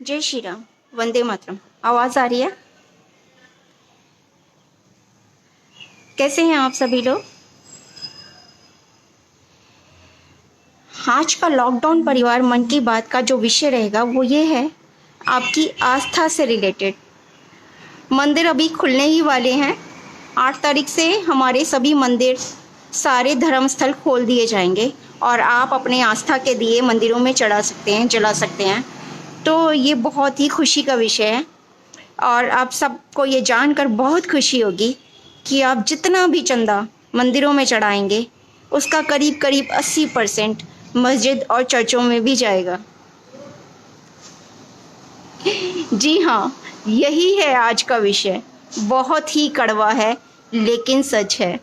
जय श्री राम। वंदे मातरम। आवाज़ आ रही है? कैसे हैं आप सभी लोग? आज का लॉकडाउन परिवार मन की बात का जो विषय रहेगा वो ये है, आपकी आस्था से रिलेटेड। मंदिर अभी खुलने ही वाले हैं। 8 तारीख से हमारे सभी मंदिर, सारे धर्मस्थल खोल दिए जाएंगे और आप अपने आस्था के दिए मंदिरों में चढ़ा सकते हैं, जला सकते हैं। तो ये बहुत ही खुशी का विषय है और आप सबको ये जानकर बहुत खुशी होगी कि आप जितना भी चंदा मंदिरों में चढ़ाएंगे उसका करीब करीब 80% मस्जिद और चर्चों में भी जाएगा। जी हाँ, यही है आज का विषय। बहुत ही कड़वा है लेकिन सच है।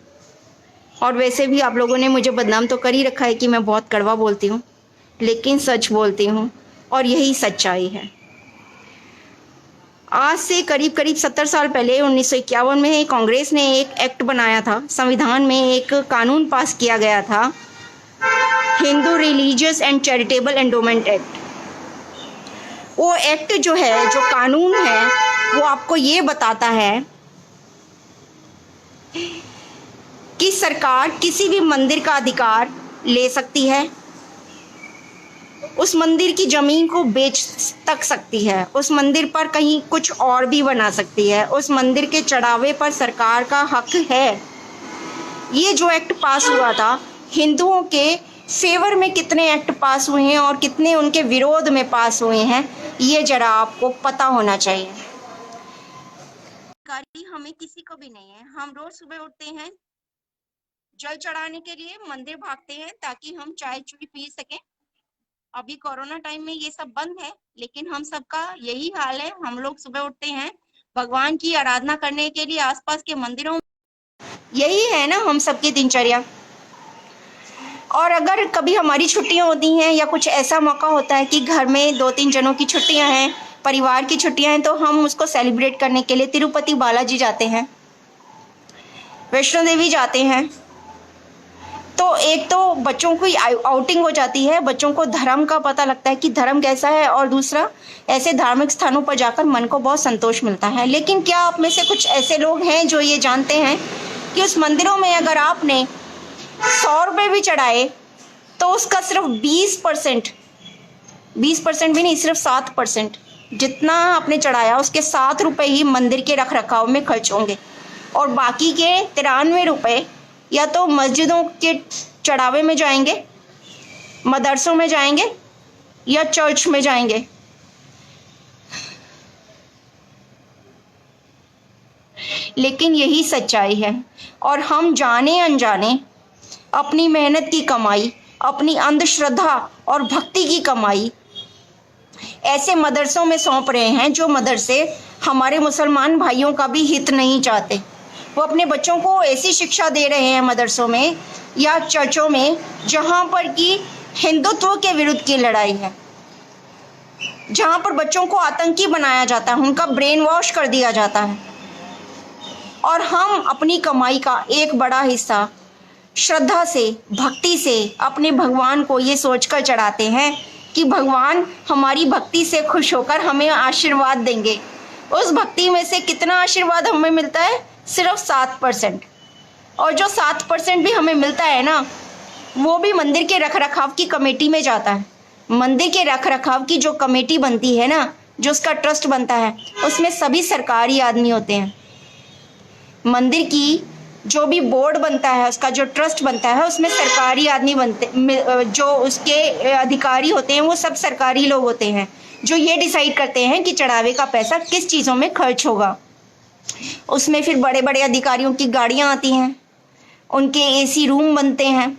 और वैसे भी आप लोगों ने मुझे बदनाम तो कर ही रखा है कि मैं बहुत कड़वा बोलती हूँ, लेकिन सच बोलती हूँ और यही सच्चाई है। आज से करीब करीब 70 साल पहले 1951 में कांग्रेस ने एक एक्ट बनाया था, संविधान में एक कानून पास किया गया था, Hindu religious and charitable endowment act. वो एक्ट जो है, जो कानून है, वो आपको ये बताता है कि सरकार किसी भी मंदिर का अधिकार ले सकती है, उस मंदिर की ज़मीन को बेच तक सकती है, उस मंदिर पर कहीं कुछ और भी बना सकती है, उस मंदिर के चढ़ावे पर सरकार का हक है। ये जो एक्ट पास हुआ था, हिंदुओं के फेवर में कितने एक्ट पास हुए हैं और कितने उनके विरोध में पास हुए हैं, ये जरा आपको पता होना चाहिए। जानकारी हमें किसी को भी नहीं है। हम रोज सुबह उठते हैं, जल चढ़ाने के लिए मंदिर भागते हैं ताकि हम चाय चुई पी सकें। अभी कोरोना टाइम में ये सब बंद है, लेकिन हम सबका यही हाल है। हम लोग सुबह उठते हैं भगवान की आराधना करने के लिए आसपास के मंदिरों, यही है ना हम सबकी दिनचर्या। और अगर कभी हमारी छुट्टियां होती हैं या कुछ ऐसा मौका होता है कि घर में 2-3 जनों की छुट्टियां हैं, परिवार की छुट्टियां हैं, तो हम उसको सेलिब्रेट करने के लिए तिरुपति बालाजी जाते हैं, वैष्णो देवी जाते हैं। तो एक तो बच्चों की आउटिंग हो जाती है, बच्चों को धर्म का पता लगता है कि धर्म कैसा है, और दूसरा ऐसे धार्मिक स्थानों पर जाकर मन को बहुत संतोष मिलता है। लेकिन क्या आप में से कुछ ऐसे लोग हैं जो ये जानते हैं कि उस मंदिरों में अगर आपने 100 रुपये भी चढ़ाए तो उसका सिर्फ 20% भी नहीं, सिर्फ 7% जितना आपने चढ़ाया उसके 7 रुपये ही मंदिर के रख रखाव में खर्च होंगे, और बाकी के 93 रुपये या तो मस्जिदों के चढ़ावे में जाएंगे, मदरसों में जाएंगे या चर्च में जाएंगे। लेकिन यही सच्चाई है, और हम जाने अनजाने अपनी मेहनत की कमाई, अपनी अंधश्रद्धा और भक्ति की कमाई ऐसे मदरसों में सौंप रहे हैं जो मदरसे हमारे मुसलमान भाइयों का भी हित नहीं चाहते। वो अपने बच्चों को ऐसी शिक्षा दे रहे हैं मदरसों में या चर्चों में जहाँ पर कि हिंदुत्व के विरुद्ध की लड़ाई है, जहाँ पर बच्चों को आतंकी बनाया जाता है, उनका ब्रेन वॉश कर दिया जाता है। और हम अपनी कमाई का एक बड़ा हिस्सा श्रद्धा से, भक्ति से अपने भगवान को ये सोचकर चढ़ाते हैं कि भगवान हमारी भक्ति से खुश होकर हमें आशीर्वाद देंगे। उस भक्ति में से कितना आशीर्वाद हमें मिलता है? सिर्फ 7%। और जो 7% भी हमें मिलता है ना, वो भी मंदिर के रखरखाव की कमेटी में जाता है। मंदिर के रखरखाव की जो कमेटी बनती है ना, जो उसका ट्रस्ट बनता है, उसमें सभी सरकारी आदमी होते हैं। मंदिर की जो भी बोर्ड बनता है, उसका जो ट्रस्ट बनता है, उसमें सरकारी आदमी बनते, जो उसके अधिकारी होते हैं वो सब सरकारी लोग होते हैं, जो ये डिसाइड करते हैं कि चढ़ावे का पैसा किस चीज़ों में खर्च होगा। उसमें फिर बड़े बड़े अधिकारियों की गाड़ियाँ आती हैं, उनके एसी रूम बनते हैं,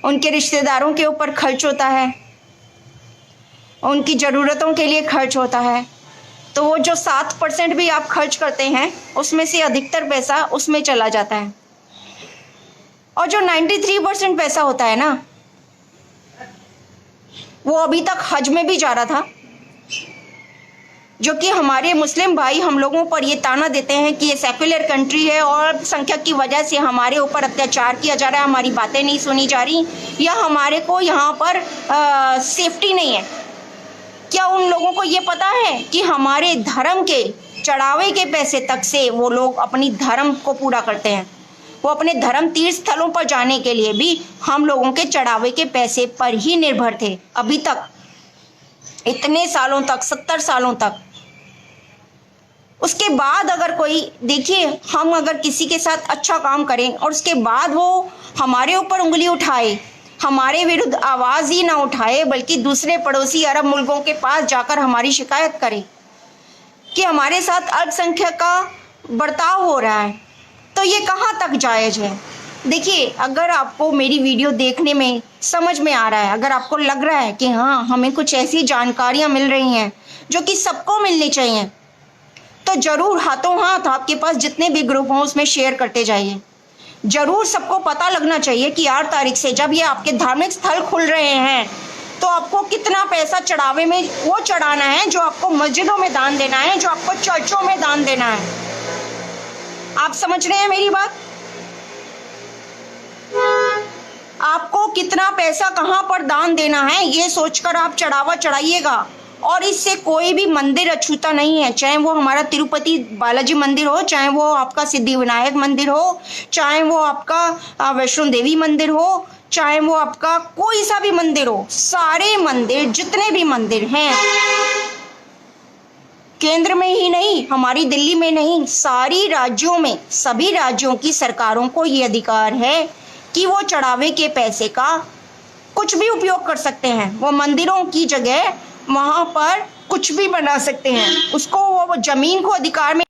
उनके रिश्तेदारों के ऊपर खर्च होता है, उनकी ज़रूरतों के लिए खर्च होता है। तो वो जो 7% भी आप खर्च करते हैं, उसमें से अधिकतर पैसा उसमें चला जाता है। और जो 93% पैसा होता है ना, वो अभी तक हज में भी जा रहा था, जो कि हमारे मुस्लिम भाई हम लोगों पर ये ताना देते हैं कि ये सेक्युलर कंट्री है और संख्या की वजह से हमारे ऊपर अत्याचार किया जा रहा है, हमारी बातें नहीं सुनी जा रही, या हमारे को यहाँ पर सेफ्टी नहीं है। क्या उन लोगों को ये पता है कि हमारे धर्म के चढ़ावे के पैसे तक से वो लोग अपनी धर्म को पूरा करते हैं। वो अपने धर्म तीर्थ स्थलों पर जाने के लिए भी हम लोगों के चढ़ावे के पैसे पर ही निर्भर थे अभी तक, इतने सालों तक, 70 सालों तक। उसके बाद अगर कोई, देखिए, हम अगर किसी के साथ अच्छा काम करें और उसके बाद वो हमारे ऊपर उंगली उठाए, हमारे विरुद्ध आवाज़ ही ना उठाए, बल्कि दूसरे पड़ोसी अरब मुल्कों के पास जाकर हमारी शिकायत करे कि हमारे साथ अल्पसंख्यक का बर्ताव हो रहा है, तो ये कहाँ तक जायज़ है। देखिए, अगर आपको मेरी वीडियो देखने में समझ में आ रहा है, अगर आपको लग रहा है कि हाँ, हमें कुछ ऐसी जानकारियाँ मिल रही हैं जो कि सबको मिलनी चाहिए, तो ज़रूर हाथों हाथ आपके पास जितने भी ग्रुप हों उसमें शेयर करते जाइए। ज़रूर सबको पता लगना चाहिए कि 8 तारीख से जब ये आपके धार्मिक स्थल खुल रहे हैं तो आपको कितना पैसा चढ़ावे में वो चढ़ाना है जो आपको मस्जिदों में दान देना है, जो आपको चर्चों में दान देना है। आप समझ रहे हैं मेरी बात? आपको कितना पैसा कहाँ पर दान देना है ये सोचकर आप चढ़ावा चढ़ाइएगा। और इससे कोई भी मंदिर अछूता नहीं है, चाहे वो हमारा तिरुपति बालाजी मंदिर हो, चाहे वो आपका सिद्धिविनायक मंदिर हो, चाहे वो आपका वैष्णो देवी मंदिर हो, चाहे वो आपका कोई सा भी मंदिर हो। सारे मंदिर, जितने भी मंदिर हैं, केंद्र में ही नहीं, हमारी दिल्ली में नहीं, सारी राज्यों में, सभी राज्यों की सरकारों को ये अधिकार है कि वो चढ़ावे के पैसे का कुछ भी उपयोग कर सकते हैं। वो मंदिरों की जगह वहाँ पर कुछ भी बना सकते हैं। उसको वो ज़मीन को अधिकार में